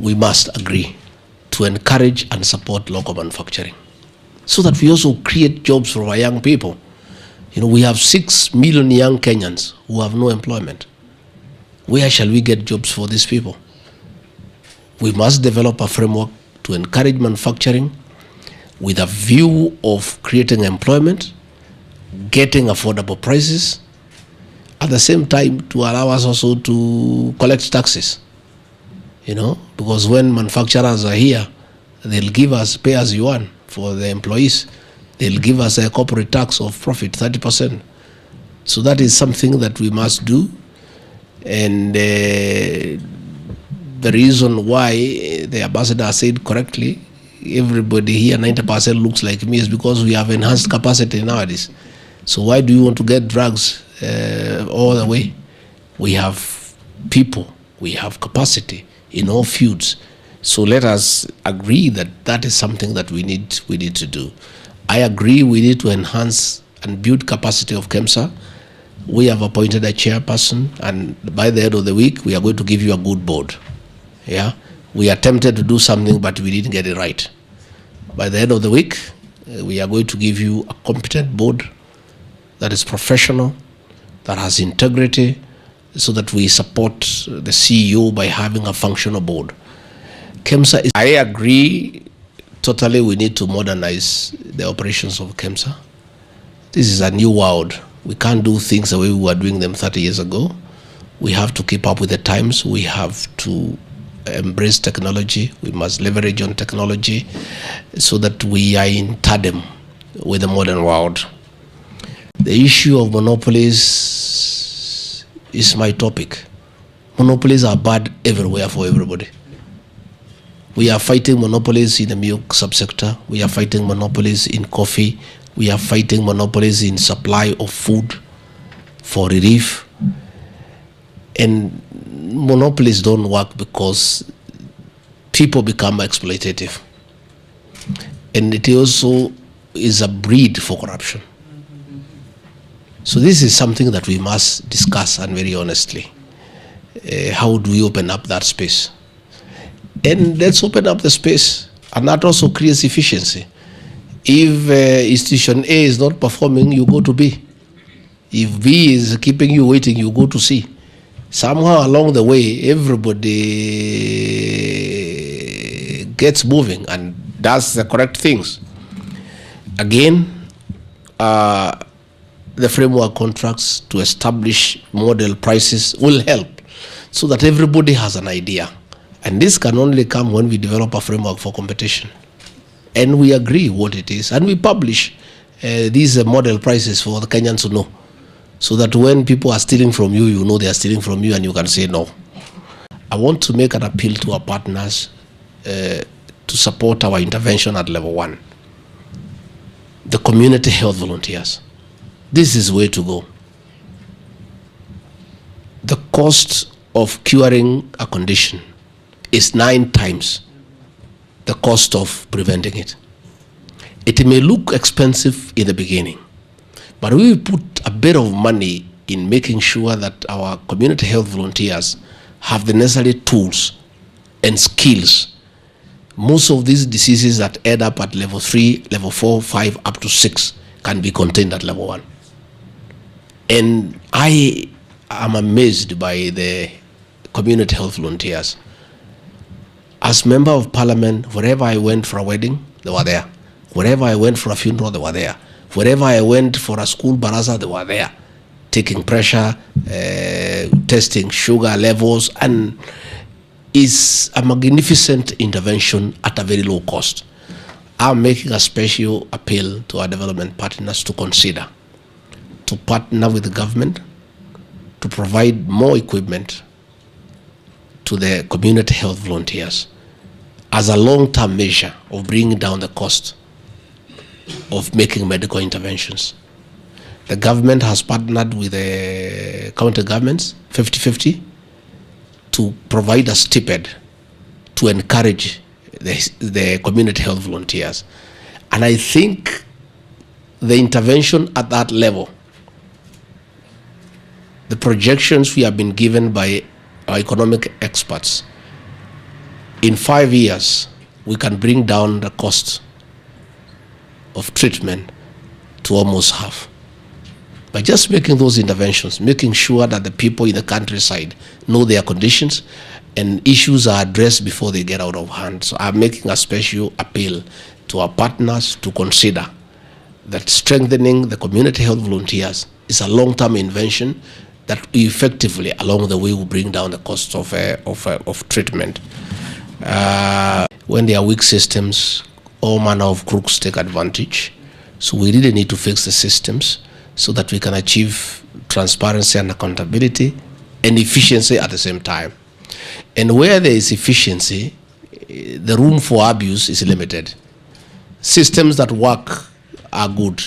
we must agree to encourage and support local manufacturing so that we also create jobs for our young people. You know, we have 6 million young Kenyans who have no employment. Where shall we get jobs for these people? We must develop a framework to encourage manufacturing with a view of creating employment, getting affordable prices, at the same time to allow us also to collect taxes. You know, because when manufacturers are here, they'll give us pay as you earn for the employees. They'll give us a corporate tax of profit, 30%. So that is something that we must do. And the reason why the ambassador said correctly, everybody here, 90% looks like me, is because we have enhanced capacity nowadays. So why do you want to get drugs all the way? We have people, we have capacity in all fields. So let us agree that that is something that we need to do. I agree we need to enhance and build capacity of Kemsa. We have appointed a chairperson, and by the end of the week, we are going to give you a good board. Yeah, we attempted to do something, but we didn't get it right. By the end of the week, we are going to give you a competent board that is professional, that has integrity, so that we support the CEO by having a functional board. Kemsa is, I agree totally, we need to modernize the operations of Kemsa. This is a new world. We can't do things the way we were doing them 30 years ago. We have to keep up with the times. We have to embrace technology. We must leverage on technology so that we are in tandem with the modern world. The issue of monopolies is my topic. Monopolies are bad everywhere for everybody. We are fighting monopolies in the milk subsector. We are fighting monopolies in coffee. We are fighting monopolies in supply of food for relief. And monopolies don't work because people become exploitative. And it also is a breed for corruption. So this is something that we must discuss, and very honestly. How do we open up that space? And let's open up the space, and that also creates efficiency. If institution A is not performing, you go to B. If B is keeping you waiting, you go to C. Somehow along the way, everybody gets moving and does the correct things. Again, the framework contracts to establish model prices will help so that everybody has an idea. And this can only come when we develop a framework for competition. And we agree what it is. And we publish these model prices for the Kenyans to know. So that when people are stealing from you, you know they are stealing from you and you can say no. I want to make an appeal to our partners to support our intervention at level 1. The community health volunteers. This is the way to go. The cost of curing a condition is 9 times the cost of preventing it. It may look expensive in the beginning, but we put a bit of money in making sure that our community health volunteers have the necessary tools and skills. Most of these diseases that end up at level 3, level 4, 5, up to 6 can be contained at level 1. And I am amazed by the community health volunteers. As member of parliament, wherever I went for a wedding, they were there. Wherever I went for a funeral, they were there. Wherever I went for a school baraza, they were there, taking pressure, testing sugar levels, and is a magnificent intervention at a very low cost. I'm making a special appeal to our development partners to consider, to partner with the government, to provide more equipment to the community health volunteers as a long-term measure of bringing down the cost of making medical interventions. The government has partnered with the county governments, 50-50, to provide a stipend to encourage the community health volunteers. And I think the intervention at that level, the projections we have been given by our economic experts, in 5 years, we can bring down the cost of treatment to almost half. By just making those interventions, making sure that the people in the countryside know their conditions and issues are addressed before they get out of hand. So I'm making a special appeal to our partners to consider that strengthening the community health volunteers is a long-term invention that effectively, along the way, will bring down the cost of treatment. When there are weak systems, all manner of crooks take advantage. So we really need to fix the systems so that we can achieve transparency and accountability and efficiency at the same time. And where there is efficiency, the room for abuse is limited. Systems that work are good.